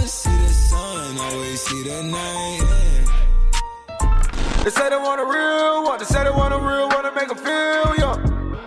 see the sun, always see the night. They say they want a real one, they say they want a real one to make them feel young.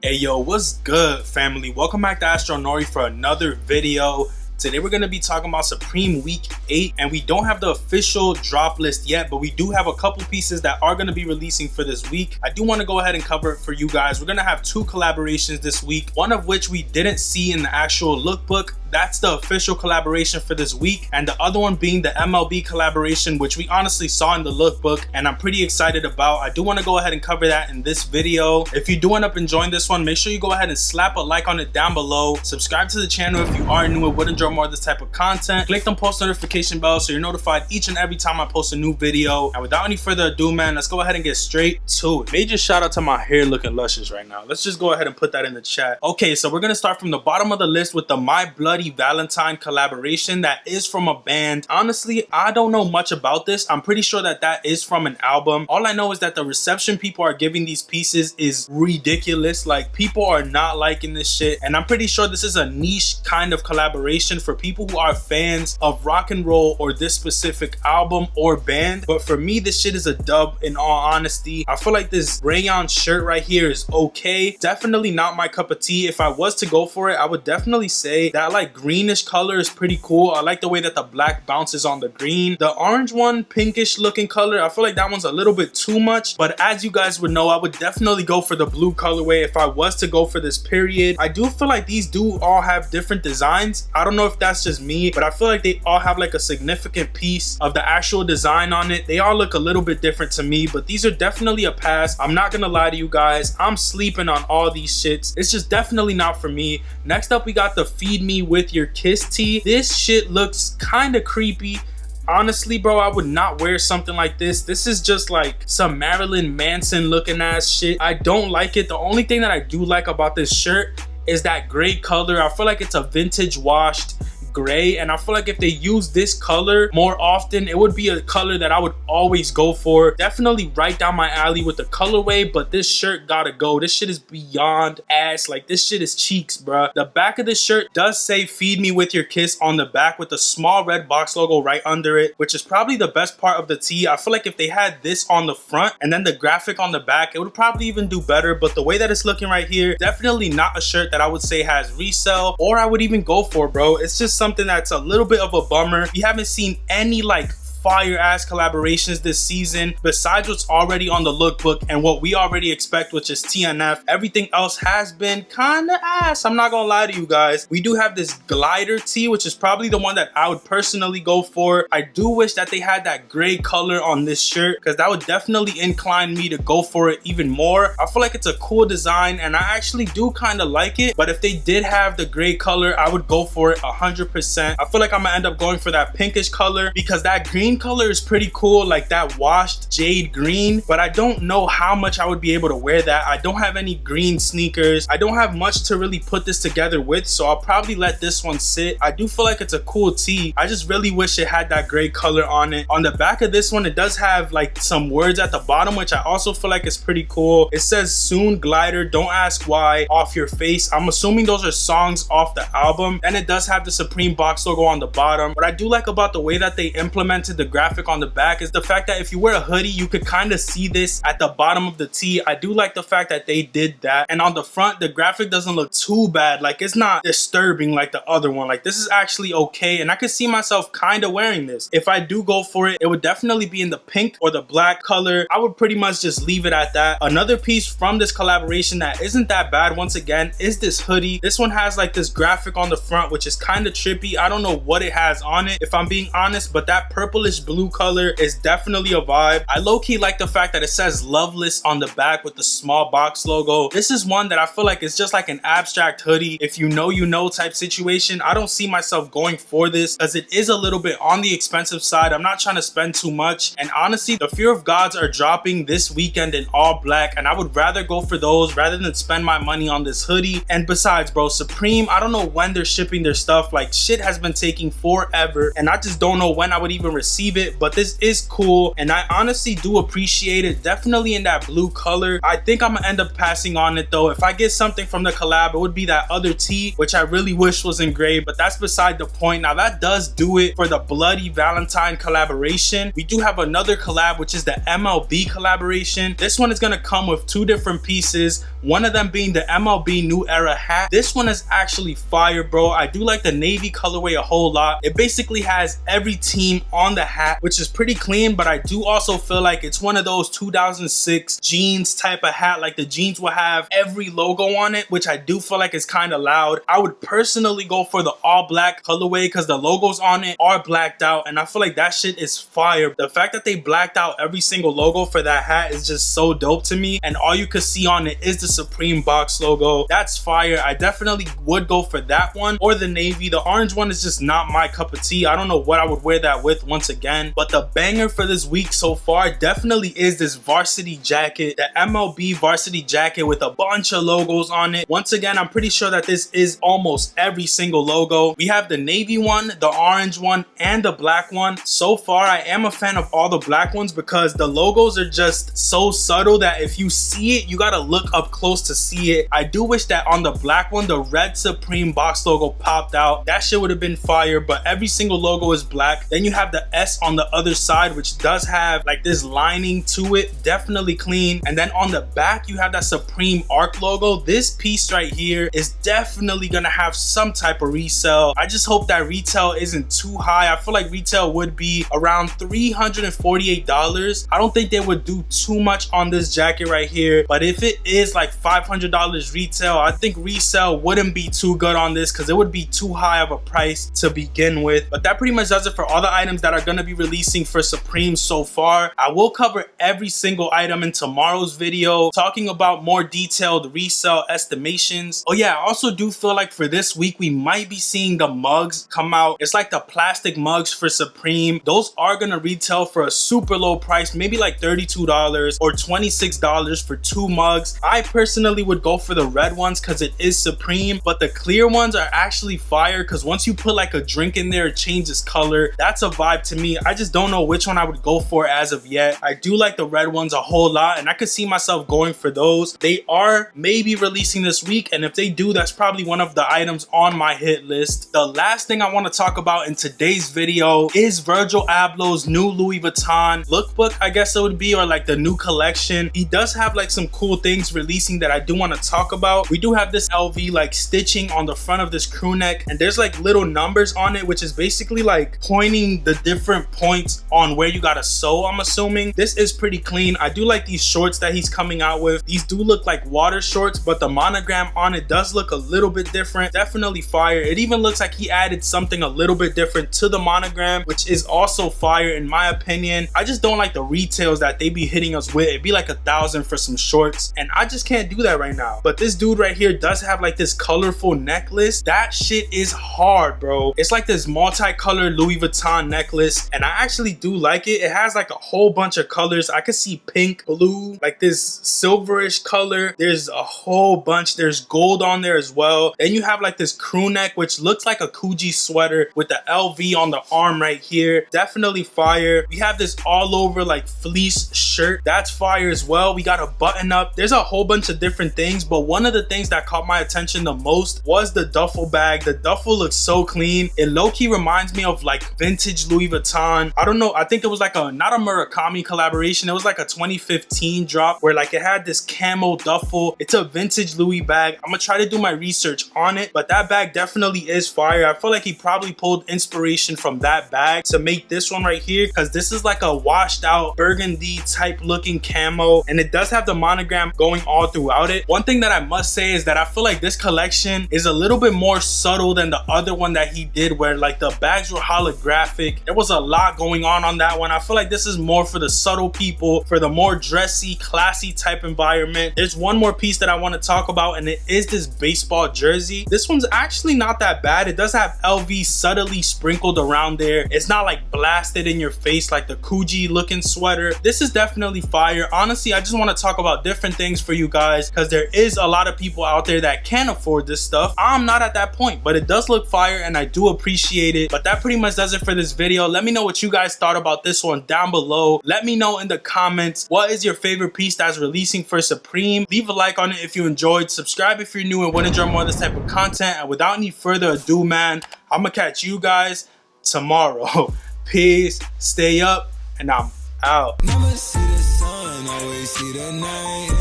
Hey yo, what's good, family? Welcome back to Astro Nori for another video. Today we're going to be talking about Supreme Week 8, and we don't have the official drop list yet, but we do have a couple pieces that are going to be releasing for this week. I do want to go ahead and cover it for you guys. We're going to have two collaborations this week, one of which we didn't see in the actual lookbook. That's the official collaboration for this week, and the other one being the MLB collaboration, which we honestly saw in the lookbook and I'm pretty excited about. I do want to go ahead and cover that in this video. If you do end up enjoying this one, make sure you go ahead and slap a like on it down below. Subscribe to the channel if you are new and would enjoy more of this type of content. Click the post notification bell so you're notified each and every time I post a new video. And without any further ado, man, let's go ahead and get straight to it. Major shout out to my hair looking luscious right now. Let's just go ahead and put that in the chat. Okay, so we're gonna start from the bottom of the list with the My Bloody Valentine collaboration that is from a band. Honestly, I don't know much about this. I'm pretty sure that that is from an album. All I know is that the reception people are giving these pieces is ridiculous. Like, people are not liking this shit, and I'm pretty sure this is a niche kind of collaboration for people who are fans of rock and roll or this specific album or band. But for me, this shit is a dub, in all honesty. I feel like this rayon shirt right here is okay. Definitely not my cup of tea. If I was to go for it, I would definitely say that like greenish color is pretty cool. I like the way that the black bounces on the green. The orange one, pinkish looking color, I feel like that one's a little bit too much, but as you guys would know, I would definitely go for the blue colorway if I was to go for this period. I do feel like these do all have different designs. I don't know if that's just me, but I feel like they all have like a significant piece of the actual design on it. They all look a little bit different to me, but these are definitely a pass. I'm not gonna lie to you guys, I'm sleeping on all these shits. It's just definitely not for me. Next up, we got the Feed Me With Your Kiss tee. This shit looks kind of creepy. Honestly, bro, I would not wear something like this. This is just like some Marilyn Manson looking ass shit. I don't like it. The only thing that I do like about this shirt is that gray color. I feel like it's a vintage washed gray, and I feel like if they use this color more often, it would be a color that I would always go for. Definitely right down my alley with the colorway, but this shirt gotta go. This shit is beyond ass. Like, this shit is cheeks, bruh. The back of this shirt does say Feed Me With Your Kiss on the back with the small red box logo right under it, which is probably the best part of the tee. I feel like if they had this on the front and then the graphic on the back, it would probably even do better, but the way that it's looking right here, definitely not a shirt that I would say has resell or I would even go for, bro. It's just something that's a little bit of a bummer. We haven't seen any like fire ass collaborations this season besides what's already on the lookbook and what we already expect, which is TNF. Everything else has been kind of ass. I'm not gonna lie to you guys. We do have this glider tee, which is probably the one that I would personally go for. I do wish that they had that gray color on this shirt because that would definitely incline me to go for it even more. I feel like it's a cool design and I actually do kind of like it, but if they did have the gray color, I would go for it 100%. I feel like I'm gonna end up going for that pinkish color because that green color is pretty cool, like that washed jade green, but I don't know how much I would be able to wear that. I don't have any green sneakers. I don't have much to really put this together with, so I'll probably let this one sit. I do feel like it's a cool tee. I just really wish it had that gray color on it. On the back of this one, it does have like some words at the bottom, which I also feel like is pretty cool. It says Soon Glider, Don't Ask Why, Off Your Face. I'm assuming those are songs off the album, and it does have the Supreme box logo on the bottom. What I do like about the way that they implemented the graphic on the back is the fact that if you wear a hoodie, you could kind of see this at the bottom of the tee. I do like the fact that they did that. And on the front, the graphic doesn't look too bad. Like, it's not disturbing like the other one. Like, this is actually okay, and I could see myself kind of wearing this. If I do go for it, it would definitely be in the pink or the black color. I would pretty much just leave it at that. Another piece from this collaboration that isn't that bad, once again, is this hoodie. This one has like this graphic on the front, which is kind of trippy. I don't know what it has on it, if I'm being honest, but that purplish blue color is definitely a vibe. I low-key like the fact that it says Loveless on the back with the small box logo. This is one that I feel like it's just like an abstract hoodie. If you know, you know type situation. I don't see myself going for this as it is a little bit on the expensive side. I'm not trying to spend too much, and honestly, the Fear of Gods are dropping this weekend in all black, and I would rather go for those rather than spend my money on this hoodie. And besides, bro, Supreme, I don't know when they're shipping their stuff. Like, shit has been taking forever, and I just don't know when I would even receive receive it, but this is cool and I honestly do appreciate it. Definitely in that blue color. I think I'm gonna end up passing on it though. If I get something from the collab, it would be that other tee, which I really wish was engraved, but that's beside the point. Now that does do it for the Bloody Valentine collaboration. We do have another collab, which is the MLB collaboration. This one is gonna come with two different pieces, one of them being the MLB New Era hat. This one is actually fire, bro. I do like the navy colorway a whole lot. It basically has every team on the hat, which is pretty clean, but I do also feel like it's one of those 2006 jeans type of hat, like the jeans will have every logo on it, which I do feel like is kind of loud. I would personally go for the all black colorway because the logos on it are blacked out and I feel like that shit is fire. The fact that they blacked out every single logo for that hat is just so dope to me, and all you can see on it is the Supreme box logo. That's fire. I definitely would go for that one or the navy. The orange one is just not my cup of tea. I don't know what I would wear that with once again, but the banger for this week so far definitely is this varsity jacket, the MLB varsity jacket with a bunch of logos on it. Once again, I'm pretty sure that this is almost every single logo. We have the navy one, the orange one, and the black one. So far, I am a fan of all the black ones because the logos are just so subtle that if you see it, you gotta look up close to see it. I do wish that on the black one, the red Supreme box logo popped out. That shit would have been fire, but every single logo is black. Then you have the S on the other side, which does have like this lining to it, definitely clean. And then on the back, you have that Supreme arc logo. This piece right here is definitely gonna have some type of resale. I just hope that retail isn't too high. I feel like retail would be around $348. I don't think they would do too much on this jacket right here, but if it is like $500 retail, I think resale wouldn't be too good on this because it would be too high of a price to begin with. But that pretty much does it for all the items that are going to be releasing for Supreme so far. I will cover every single item in tomorrow's video, talking about more detailed resale estimations. Oh yeah, I also do feel like for this week we might be seeing the mugs come out. It's like the plastic mugs for Supreme. Those are gonna retail for a super low price, maybe like $32 or $26 for two mugs. I personally would go for the red ones because it is Supreme, but the clear ones are actually fire because once you put like a drink in there, it changes color. That's a vibe to me. I just don't know which one I would go for as of yet. I do like the red ones a whole lot and I could see myself going for those. They are maybe releasing this week, and if they do, that's probably one of the items on my hit list. The last thing I want to talk about in today's video is Virgil Abloh's new Louis Vuitton lookbook, I guess it would be, or like the new collection. He does have like some cool things releasing that I do want to talk about. We do have this LV like stitching on the front of this crew neck, and there's like little numbers on it, which is basically like pointing the different points on where you gotta sew, I'm assuming. This is pretty clean. I do like these shorts that he's coming out with. These do look like water shorts, but the monogram on it does look a little bit different. Definitely fire. It even looks like he added something a little bit different to the monogram, which is also fire in my opinion. I just don't like the retails that they be hitting us with. It'd be like $1,000 for some shorts, and I just can't do that right now. But this dude right here does have like this colorful necklace. That shit is hard, bro. It's like this multicolored Louis Vuitton necklace, and I actually do like it. It has like a whole bunch of colors. I could see pink, blue, like this silverish color. There's a whole bunch. There's gold on there as well. Then you have like this crew neck, which looks like a Coogee sweater with the LV on the arm right here. Definitely fire. We have this all over like fleece shirt. That's fire as well. We got a button up. There's a whole bunch of different things, but one of the things that caught my attention the most was the duffel bag. The duffel looks so clean. It low-key reminds me of like vintage Louis Vuitton. I don't know. I think it was like a, not a Murakami collaboration. It was like a 2015 drop where like it had this camo duffel. It's a vintage Louis bag. I'm gonna try to do my research on it, but that bag definitely is fire. I feel like he probably pulled inspiration from that bag to make this one right here, because this is like a washed out burgundy type looking camo, and it does have the monogram going all throughout it. One thing that I must say is that I feel like this collection is a little bit more subtle than the other one that he did, where like the bags were holographic. There was a lot going on that one. I feel like this is more for the subtle people, for the more dressy, classy type environment. There's one more piece that I want to talk about, and it is this baseball jersey. This one's actually not that bad. It does have LV subtly sprinkled around there. It's not like blasted in your face like the Coogee looking sweater. This is definitely fire. Honestly, I just want to talk about different things for you guys, because there is a lot of people out there that can afford this stuff. I'm not at that point, but it does look fire and I do appreciate it. But that pretty much does it for this video. Let Let me know what you guys thought about this one down below. Let me know in the comments, what is your favorite piece that's releasing for Supreme? Leave a like on it if you enjoyed. Subscribe if you're new and want to enjoy more of this type of content. And without any further ado, man, I'm gonna catch you guys tomorrow. Peace, stay up, and I'm out. Never see the sun, always see the night.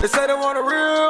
They say they want a real